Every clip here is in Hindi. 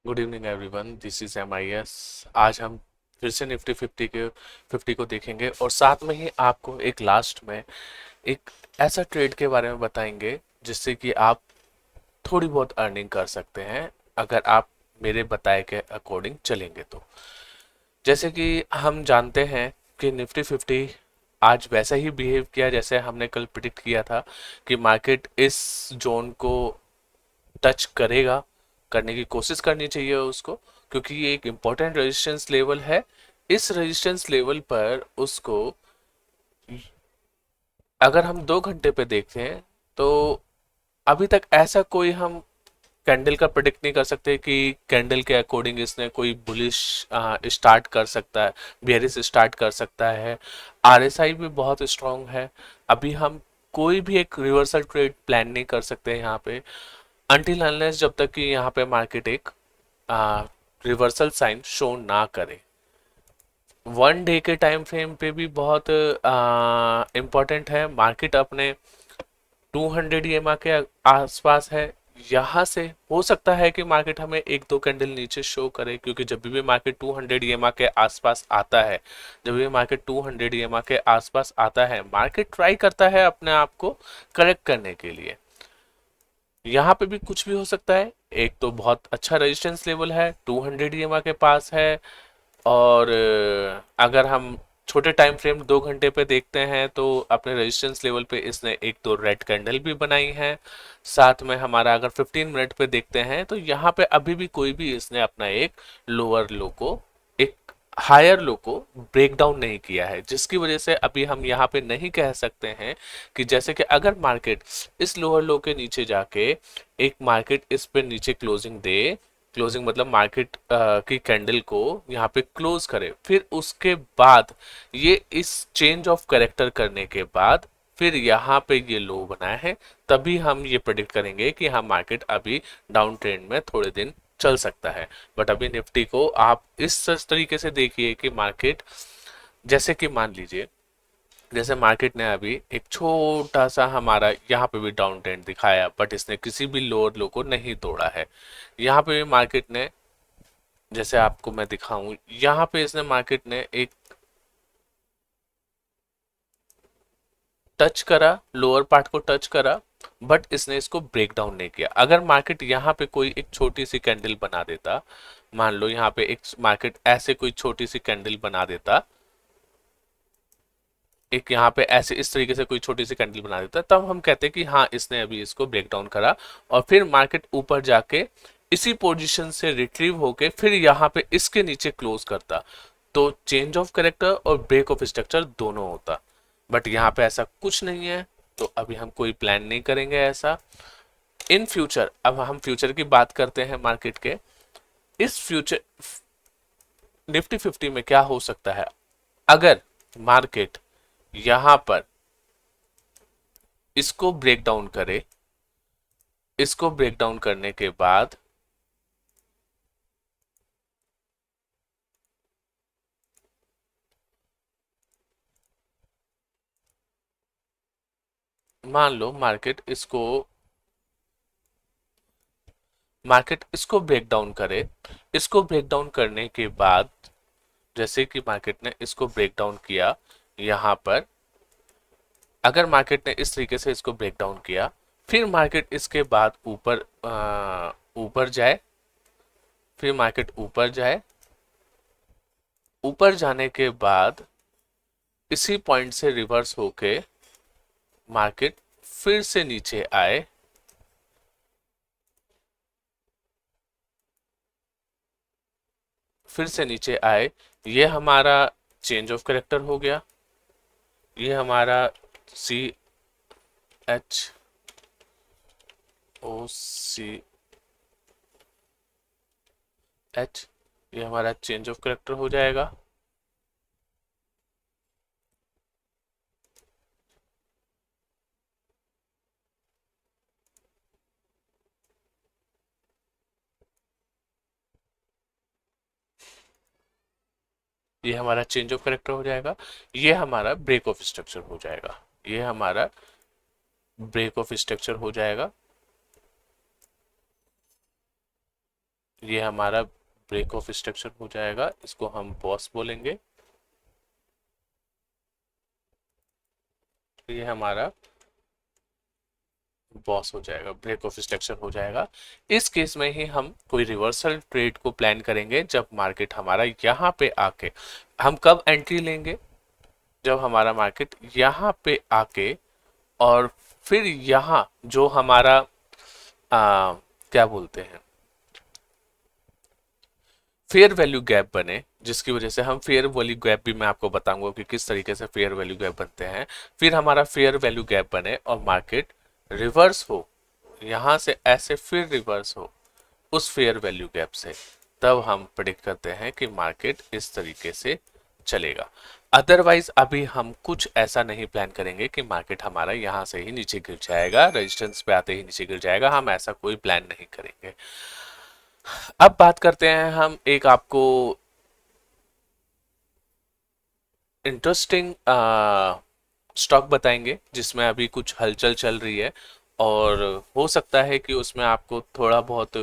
Good evening everyone, this is MIS। आज हम फिर से निफ्टी 50 को देखेंगे और साथ में ही आपको एक लास्ट में एक ऐसा ट्रेड के बारे में बताएंगे जिससे कि आप थोड़ी बहुत अर्निंग कर सकते हैं अगर आप मेरे बताए के अकॉर्डिंग चलेंगे तो। जैसे कि हम जानते हैं कि निफ्टी 50 आज वैसा ही बिहेव किया जैसे हमने कल प्रिडिक्ट किया था कि मार्केट इस जोन को टच करेगा, करने की कोशिश करनी चाहिए उसको, क्योंकि ये एक इम्पोर्टेंट रेजिस्टेंस लेवल है। इस रेजिस्टेंस लेवल पर उसको अगर हम 2 घंटे पे देखते हैं तो अभी तक ऐसा कोई हम कैंडल का प्रेडिक्ट नहीं कर सकते कि कैंडल के अकॉर्डिंग इसने कोई बुलिश स्टार्ट कर सकता है, बेयरिश स्टार्ट कर सकता है। RSI भी बहुत स्ट्रांग है। अभी हम कोई भी एक रिवर्सल ट्रेड प्लान नहीं कर सकते यहाँ पे अनटिल अनलेस जब तक कि यहाँ पे मार्केट एक रिवर्सल साइन शो ना करे। 1 डे के टाइम फ्रेम पे भी बहुत इम्पोर्टेंट है। मार्केट अपने 200 EMA के आसपास है। यहाँ से हो सकता है कि मार्केट हमें एक दो कैंडल नीचे शो करे, क्योंकि जब भी मार्केट 200 EMA के आसपास आता है, जब भी मार्केट 200 EMA के आसपास आता है, मार्केट ट्राई करता है अपने आप को करेक्ट करने के लिए। यहाँ पे भी कुछ भी हो सकता है। एक तो बहुत अच्छा रेजिस्टेंस लेवल है, 200 EMA के पास है। और अगर हम छोटे टाइम फ्रेम 2 घंटे पे देखते हैं तो अपने रेजिस्टेंस लेवल पे इसने एक दो रेड कैंडल भी बनाई है। साथ में हमारा अगर 15 मिनट पे देखते हैं तो यहाँ पे अभी भी कोई भी इसने अपना एक लोअर लो को, एक हायर लो को ब्रेक डाउन नहीं किया है, जिसकी वजह से अभी हम यहाँ पे नहीं कह सकते हैं कि जैसे कि अगर मार्केट इस लोअर लो के नीचे जाके एक मार्केट इस पे नीचे क्लोजिंग दे, क्लोजिंग मतलब मार्केट की कैंडल को यहाँ पे क्लोज करे, फिर उसके बाद ये इस चेंज ऑफ कैरेक्टर करने के बाद फिर यहाँ पे ये लो बनाया है, तभी हम ये प्रेडिक्ट करेंगे कि हाँ मार्केट अभी डाउन ट्रेंड में थोड़े दिन चल सकता है। बट अभी निफ्टी को आप इस तरीके से देखिए कि मार्केट, जैसे कि मान लीजिए जैसे मार्केट ने अभी एक छोटा सा हमारा यहाँ पे भी डाउन ट्रेंड दिखाया, बट इसने किसी भी लोअर लो को नहीं तोड़ा है। यहाँ पे भी मार्केट ने, जैसे आपको मैं दिखाऊं, यहाँ पे इसने मार्केट ने एक टच करा, लोअर पार्ट को टच करा, बट इसने इसको ब्रेक डाउन नहीं किया। अगर मार्केट यहाँ पे कोई एक छोटी सी कैंडल बना देता, मान लो यहाँ पे एक मार्केट ऐसे कोई छोटी सी कैंडल बना देता, एक यहाँ पे ऐसे इस तरीके से कोई छोटी सी कैंडल बना देता, तब हम कहते हैं कि हाँ इसने अभी इसको ब्रेक डाउन करा, और फिर मार्केट ऊपर जाके इसी पोजीशन से रिट्रीव होके फिर यहाँ पे इसके नीचे क्लोज करता, तो चेंज ऑफ कैरेक्टर और ब्रेक ऑफ स्ट्रक्चर दोनों होता। बट यहाँ पे ऐसा कुछ नहीं है, तो अभी हम कोई प्लान नहीं करेंगे ऐसा। इन फ्यूचर, अब हम फ्यूचर की बात करते हैं मार्केट के। इस फ्यूचर निफ्टी 50 में क्या हो सकता है, अगर मार्केट यहां पर इसको ब्रेक डाउन करे, इसको ब्रेक डाउन करने के बाद मान लो मार्केट इसको ब्रेक डाउन करे, इसको ब्रेक डाउन करने के बाद जैसे कि मार्केट ने इसको ब्रेक डाउन किया यहां पर, अगर मार्केट ने इस तरीके से इसको ब्रेक डाउन किया, फिर मार्केट इसके बाद ऊपर ऊपर जाए, फिर मार्केट ऊपर जाए, ऊपर जाने के बाद इसी पॉइंट से रिवर्स होके मार्केट फिर से नीचे आए, फिर से नीचे आए, ये हमारा चेंज ऑफ करेक्टर हो गया। ये हमारा CHOCH, ये हमारा चेंज ऑफ करेक्टर हो जाएगा। ये हमारा चेंज ऑफ करेक्टर हो जाएगा। ये हमारा ब्रेक ऑफ स्ट्रक्चर हो जाएगा। ये हमारा ब्रेक ऑफ स्ट्रक्चर हो जाएगा। ये हमारा ब्रेक ऑफ स्ट्रक्चर हो जाएगा, इसको हम बॉस बोलेंगे। ये हमारा बॉस हो जाएगा, ब्रेक ऑफ स्ट्रक्चर हो जाएगा। इस केस में ही हम कोई रिवर्सल ट्रेड को प्लान करेंगे जब मार्केट हमारा यहाँ पे आके, हम कब एंट्री लेंगे, जब हमारा मार्केट यहाँ पे आके और फिर यहाँ जो हमारा क्या बोलते हैं, फेयर वैल्यू गैप बने, जिसकी वजह से हम फेयर वैल्यू गैप भी मैं आपको बताऊंगा कि किस तरीके से फेयर वैल्यू गैप बनते हैं। फिर हमारा फेयर वैल्यू गैप बने और मार्केट रिवर्स हो, यहां से ऐसे फिर रिवर्स हो उस फेयर वैल्यू गैप से, तब हम प्रेडिक्ट करते हैं कि मार्केट इस तरीके से चलेगा। अदरवाइज अभी हम कुछ ऐसा नहीं प्लान करेंगे कि मार्केट हमारा यहां से ही नीचे गिर जाएगा, रेजिस्टेंस पे आते ही नीचे गिर जाएगा, हम ऐसा कोई प्लान नहीं करेंगे। अब बात करते हैं हम एक आपको इंटरेस्टिंग स्टॉक बताएंगे जिसमें अभी कुछ हलचल चल रही है, और हो सकता है कि उसमें आपको थोड़ा बहुत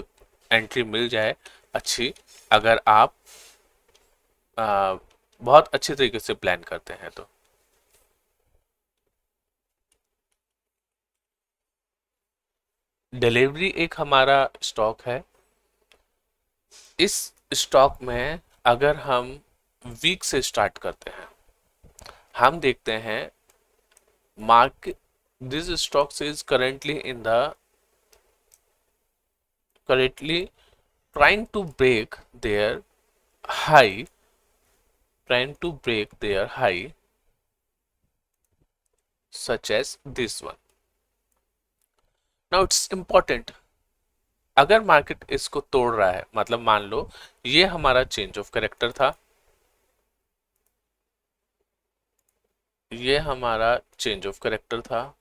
एंट्री मिल जाए अच्छी, अगर आप बहुत अच्छे तरीके से प्लान करते हैं तो। डिलीवरी एक हमारा स्टॉक है। इस स्टॉक में अगर हम वीक से स्टार्ट करते हैं, हम देखते हैं market, this stock is currently trying to break their high, such as this one. Now it's important, अगर मार्केट इसको तोड़ रहा है, मतलब मान लो ये हमारा चेंज ऑफ कैरेक्टर था, ये हमारा चेंज ऑफ कैरेक्टर था,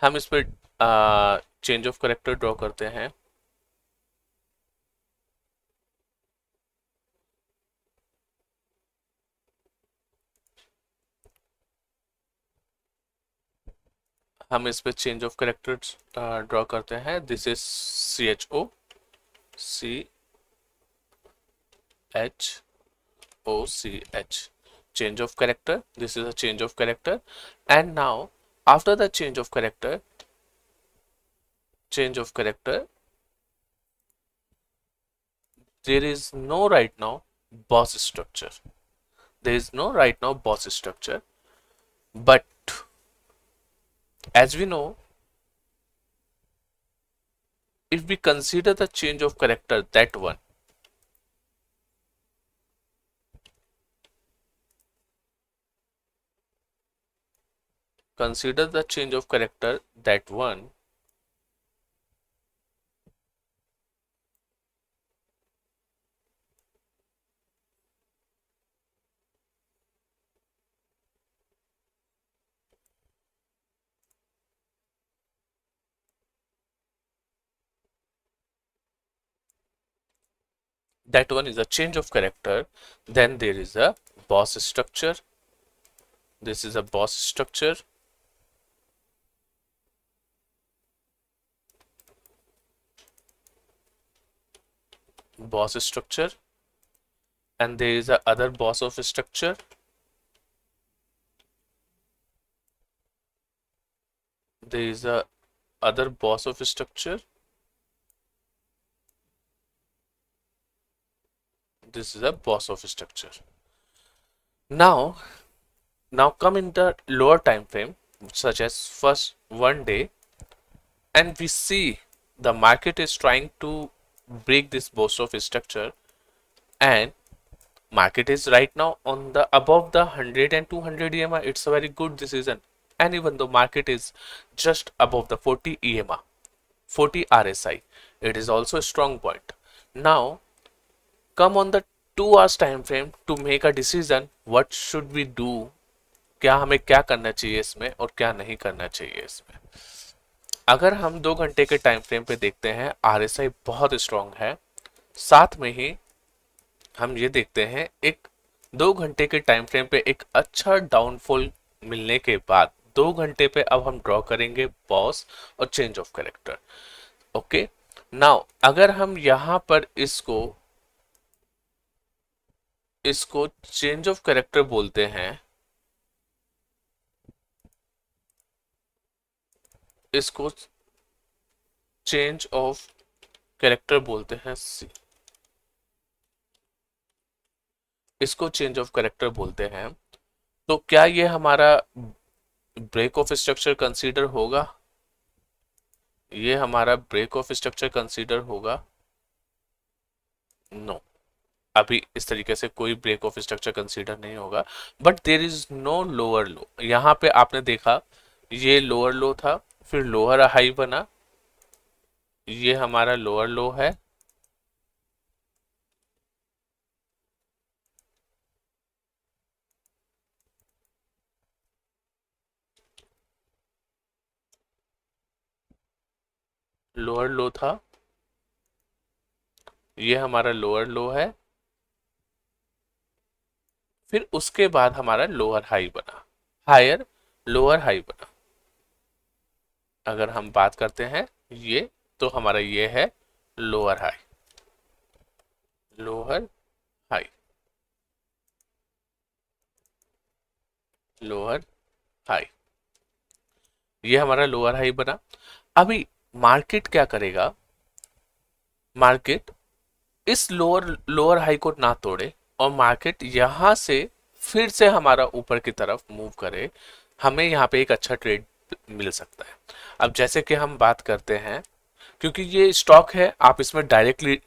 हम इस पर चेंज ऑफ कैरेक्टर ड्रॉ करते हैं। हम इस पे चेंज ऑफ कैरेक्टर ड्रॉ करते हैं। This is CHO, CHOCH, change of character. This is a change of character, and now after the change of character, there is no right now boss structure. There is no right now boss structure, but as we know, if we consider the change of character, that one, consider the change of character, that one, that one is a change of character. Then there is a boss structure. This is a boss structure. Boss structure, and there is a other boss of structure. There is a other boss of structure. This is a boss of structure. Now come in the lower time frame, such as first 1 day, and we see the market is trying to break this boss of structure, and market is right now on the above the 100 and 200 EMA. It's a very good decision, and even though market is just above the 40 EMA, 40 RSI, it is also a strong point. Now come on the 2 hours time frame to make a decision what should we do, क्या हमें क्या करना चाहिए इसमें और क्या नहीं करना चाहिए इसमें। अगर हम 2 घंटे के टाइम फ्रेम पे देखते हैं, RSI बहुत स्ट्रांग है, साथ में ही हम ये देखते हैं एक 2 घंटे के टाइम फ्रेम पे एक अच्छा डाउनफॉल मिलने के बाद 2 घंटे पे अब हम ड्रॉ करेंगे बॉस और change of character. Okay, now अगर हम यहां पर इसको चेंज ऑफ कैरेक्टर बोलते हैं, इसको चेंज ऑफ कैरेक्टर बोलते हैं, इसको चेंज ऑफ कैरेक्टर बोलते हैं, तो क्या ये हमारा ब्रेक ऑफ स्ट्रक्चर कंसीडर होगा? ये हमारा ब्रेक ऑफ स्ट्रक्चर कंसीडर होगा? नो, अभी इस तरीके से कोई ब्रेक ऑफ स्ट्रक्चर कंसीडर नहीं होगा। But there is no lower low. यहाँ पे आपने देखा ये लोअर लो था, फिर लोअर हाई बना, ये हमारा लोअर लो है, लोअर लो था, ये हमारा लोअर लो है, फिर उसके बाद हमारा लोअर हाई बना, हायर लोअर हाई बना। अगर हम बात करते हैं ये, तो हमारा ये है lower high, lower high, lower high, ये हमारा लोअर हाई बना। अभी मार्केट क्या करेगा? मार्केट इस लोअर लोअर हाई को ना तोड़े और मार्केट यहां से फिर से हमारा ऊपर की तरफ मूव करे, हमें यहाँ पे एक अच्छा ट्रेड मिल सकता है। अब जैसे कि हम बात करते हैं, क्योंकि ये स्टॉक है, आप इसमें डायरेक्टली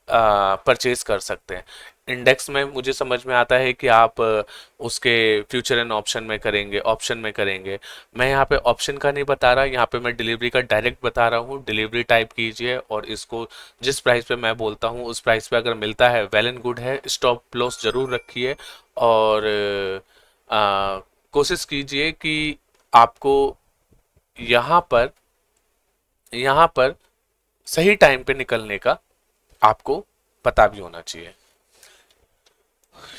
परचेज कर सकते हैं। इंडेक्स में मुझे समझ में आता है कि आप उसके फ्यूचर एंड ऑप्शन में करेंगे, ऑप्शन में करेंगे। मैं यहाँ पे ऑप्शन का नहीं बता रहा, यहाँ पे मैं डिलीवरी का डायरेक्ट बता रहा हूँ। डिलीवरी टाइप कीजिए और इसको जिस प्राइस पे मैं बोलता हूँ उस प्राइस पे अगर मिलता है वेल एंड गुड है, स्टॉप लॉस जरूर रखिए और कोशिश कीजिए कि आपको यहाँ पर यहाँ पर सही टाइम पे निकलने का आपको पता भी होना चाहिए।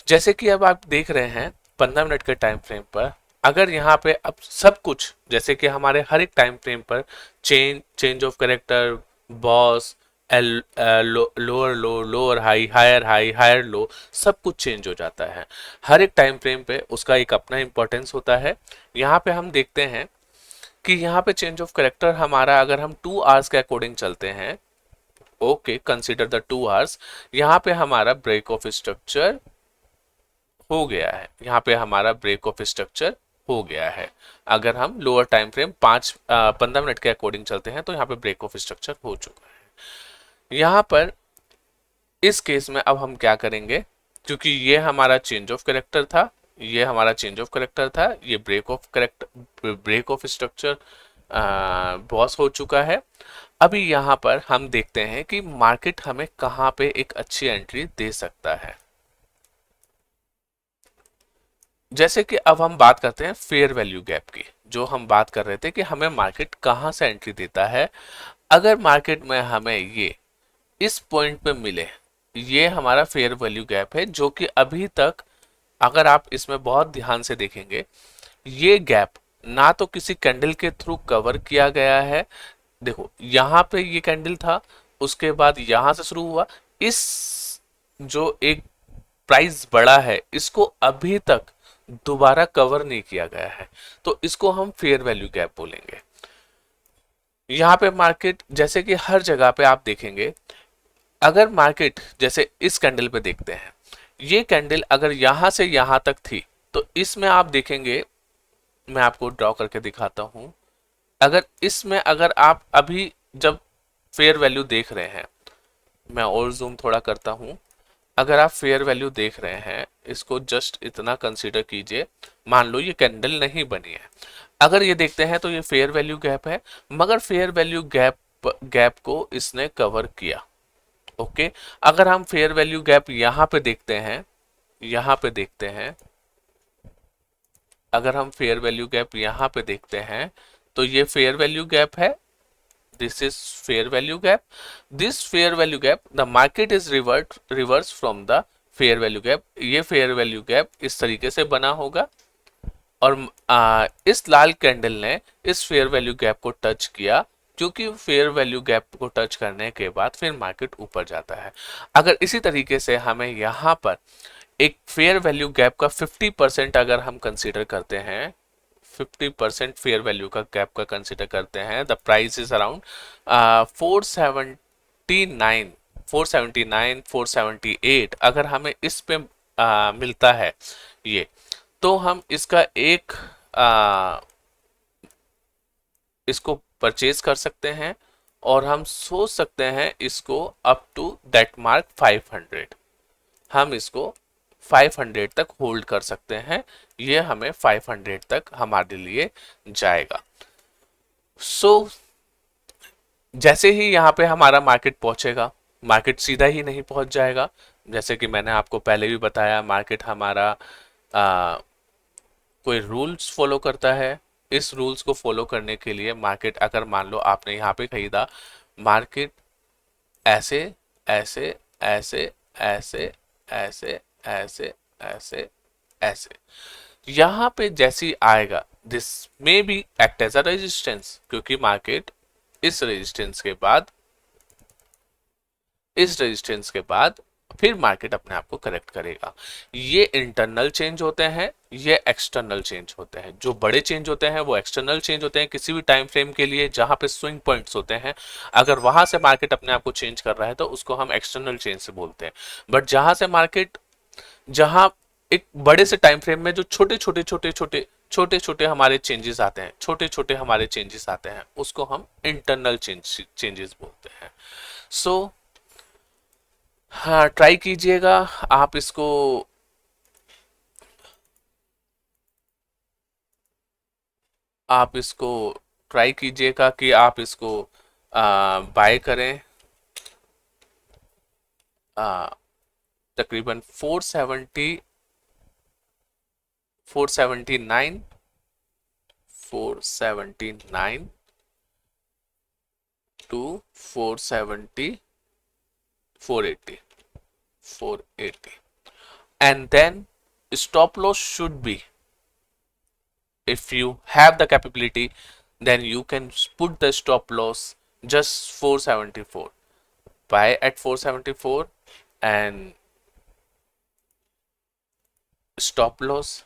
जैसे कि अब आप देख रहे हैं 15 मिनट के टाइम फ्रेम पर, अगर यहाँ पे अब सब कुछ जैसे कि हमारे हर एक टाइम फ्रेम पर change of character, boss, L lower low, lower high, higher low, सब कुछ चेंज हो जाता है। हर एक टाइम फ्रेम पे उसका एक अपना इंपॉर्टेंस होता है। यहाँ पे हम देखते हैं कि यहाँ पे चेंज ऑफ कैरेक्टर हमारा, अगर हम 2 आवर्स के अकॉर्डिंग चलते हैं, ओके कंसीडर द 2 आवर्स, यहाँ पे हमारा ब्रेक ऑफ स्ट्रक्चर हो गया है, यहाँ पे हमारा ब्रेक ऑफ स्ट्रक्चर हो गया है। अगर हम लोअर टाइम फ्रेम 15 मिनट के अकॉर्डिंग चलते हैं तो यहाँ पे ब्रेक ऑफ स्ट्रक्चर हो चुका है। यहाँ पर इस केस में अब हम क्या करेंगे, क्योंकि ये हमारा चेंज ऑफ कैरेक्टर था, ये हमारा चेंज ऑफ कैरेक्टर था, ये ब्रेक ऑफ स्ट्रक्चर बॉस हो चुका है। अभी यहाँ पर हम देखते हैं कि मार्केट हमें कहाँ पे एक अच्छी एंट्री दे सकता है। जैसे कि अब हम बात करते हैं फेयर वैल्यू गैप की, जो हम बात कर रहे थे कि हमें मार्केट कहाँ से एंट्री देता है। अगर मार्केट में हमें ये इस पॉइंट पे मिले, ये हमारा फेयर वैल्यू गैप है, जो कि अभी तक अगर आप इसमें बहुत ध्यान से देखेंगे, ये गैप ना तो किसी कैंडल के थ्रू कवर किया गया है। देखो यहाँ पे ये कैंडल था, उसके बाद यहां से शुरू हुआ, इस जो एक प्राइस बड़ा है इसको अभी तक दोबारा कवर नहीं किया गया है, तो इसको हम फेयर वैल्यू गैप बोलेंगे। यहाँ पे मार्केट जैसे कि हर जगह पे आप देखेंगे, अगर मार्केट जैसे इस कैंडल पे देखते हैं, ये कैंडल अगर यहां से यहां तक थी, तो इसमें आप देखेंगे, मैं आपको ड्रॉ करके दिखाता हूं। अगर इसमें अगर आप अभी जब फेयर वैल्यू देख रहे हैं, मैं और जूम थोड़ा करता हूं, अगर आप फेयर वैल्यू देख रहे हैं, इसको जस्ट इतना कंसीडर कीजिए, मान लो ये कैंडल नहीं बनी है, अगर ये देखते हैं तो ये फेयर वैल्यू गैप है, मगर फेयर वैल्यू गैप को इसने कवर किया। ओके, अगर हम फेयर वैल्यू गैप यहां पे देखते हैं, यहां पे देखते हैं, अगर हम फेयर वैल्यू गैप यहां पे देखते हैं, तो ये फेयर वैल्यू गैप है, this is fair value gap, this fair value gap, the market is reverse from the fair value gap, ये फेयर वैल्यू गैप इस तरीके से बना होगा और इस लाल कैंडल ने इस फेयर वैल्यू गैप को टच किया, क्योंकि फेयर वैल्यू गैप को टच करने के बाद फिर मार्केट ऊपर जाता है। अगर इसी तरीके से हमें यहाँ पर एक फेयर वैल्यू गैप का 50% अगर हम कंसीडर करते हैं, 50% फेयर वैल्यू का गैप का कंसीडर करते हैं, द प्राइस इज अराउंड 479, 479, 478, अगर हमें इस पे मिलता है ये, तो हम इसका एक इसको परचेज कर सकते हैं और हम सोच सकते हैं इसको अप टू दैट मार्क 500, हम इसको 500 तक होल्ड कर सकते हैं, ये हमें 500 तक हमारे लिए जाएगा। सो जैसे ही यहाँ पे हमारा मार्केट पहुंचेगा, मार्केट सीधा ही नहीं पहुंच जाएगा, जैसे कि मैंने आपको पहले भी बताया, मार्केट हमारा कोई रूल्स फॉलो करता है। इस रूल्स को फॉलो करने के लिए मार्केट, अगर मान लो आपने यहाँ पे खरीदा, मार्केट ऐसे ऐसे ऐसे ऐसे ऐसे ऐसे ऐसे ऐसे यहाँ पे जैसी आएगा, this may be act as a resistance, क्योंकि मार्केट इस रेजिस्टेंस के बाद, इस रेजिस्टेंस के बाद फिर मार्केट अपने आप को करेक्ट करेगा। ये इंटरनल चेंज होते हैं, ये एक्सटर्नल चेंज होते हैं। जो बड़े चेंज होते हैं वो एक्सटर्नल चेंज होते हैं किसी भी टाइम फ्रेम के लिए, जहां पे स्विंग पॉइंट्स होते हैं, अगर वहां से मार्केट अपने आप को चेंज कर रहा है तो उसको हम एक्सटर्नल चेंज से बोलते हैं। बट जहां से मार्केट, जहां एक बड़े से टाइम फ्रेम में जो छोटे छोटे छोटे छोटे छोटे छोटे हमारे चेंजेस आते हैं, छोटे छोटे हमारे चेंजेस आते हैं, उसको हम इंटरनल चेंजेस बोलते हैं। सो हाँ, ट्राई कीजिएगा आप इसको, आप इसको ट्राई कीजिएगा कि आप इसको बाय करें। तकरीबन 470, 479, 479 to 470, 480, 480, and then stop loss should be, if you have the capability, then you can put the stop loss just 474, buy at 474 and stop loss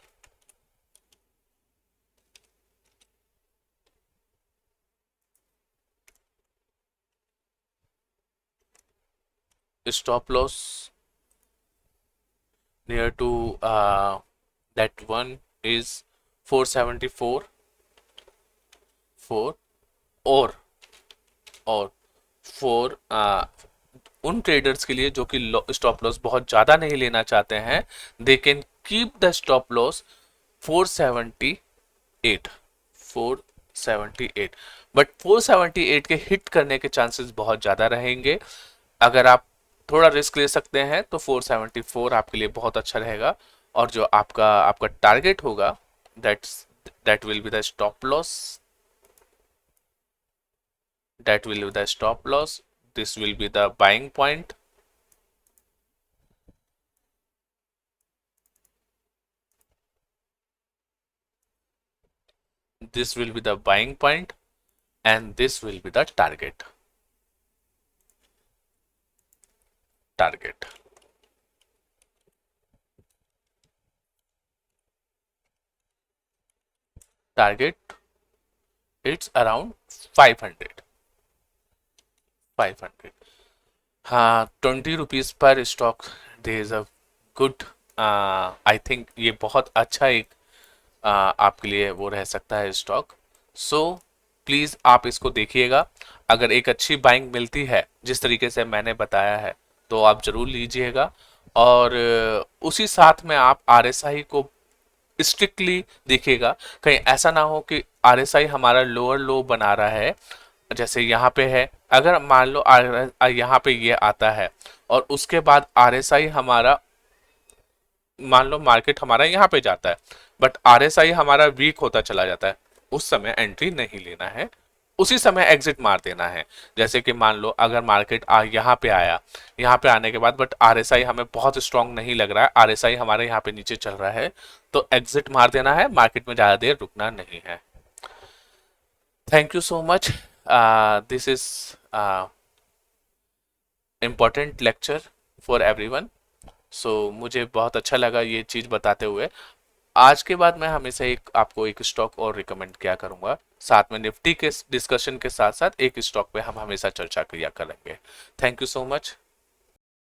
near to that one is 474, 4, और फॉर उन ट्रेडर्स के लिए जो कि स्टॉप लॉस बहुत ज़्यादा नहीं लेना चाहते हैं, they can keep the stop loss 478, 478, but 478 के हिट करने के चांसेस बहुत ज़्यादा रहेंगे। अगर आप थोड़ा रिस्क ले सकते हैं तो 474 आपके लिए बहुत अच्छा रहेगा, और जो आपका आपका टारगेट होगा, that will be the stop loss, that will be the stop loss, this will be the buying point, this will be the buying point, and this will be the target. Target, it's around 500, 500। हाँ, 20 रुपीज़ पर stock, there is a good, I think ये बहुत अच्छा एक आपके लिए वो रह सकता है स्टॉक। सो प्लीज़ आप इसको देखिएगा, अगर एक अच्छी बाइंग मिलती है जिस तरीके से मैंने बताया है तो आप ज़रूर लीजिएगा, और उसी साथ में आप RSI को स्ट्रिक्टली देखिएगा, कहीं ऐसा ना हो कि RSI हमारा लोअर लो बना रहा है, जैसे यहाँ पे है, अगर मान लो यहाँ पे ये आता है और उसके बाद RSI हमारा, मान लो मार्केट हमारा यहाँ पे जाता है बट RSI हमारा वीक होता चला जाता है, उस समय एंट्री नहीं लेना है, उसी समय एग्जिट मार देना है। जैसे कि मान लो अगर मार्केट यहाँ पे आया, यहाँ पे आने के बाद बट आरएसआई हमें बहुत स्ट्रांग नहीं लग रहा है, आरएसआई हमारे यहाँ पे नीचे चल रहा है, तो एग्जिट मार देना है, मार्केट में ज़्यादा देर रुकना नहीं है। Thank you so much. This is important lecture for everyone. So मुझे बहुत अच्छा लगा ये चीज़ बताते हुए। आज के बाद मैं हमेशा एक आपको एक स्टॉक और रिकमेंड किया करूंगा, साथ में निफ्टी के डिस्कशन के साथ साथ एक स्टॉक पे हम हमेशा चर्चा किया करेंगे। Thank you so much.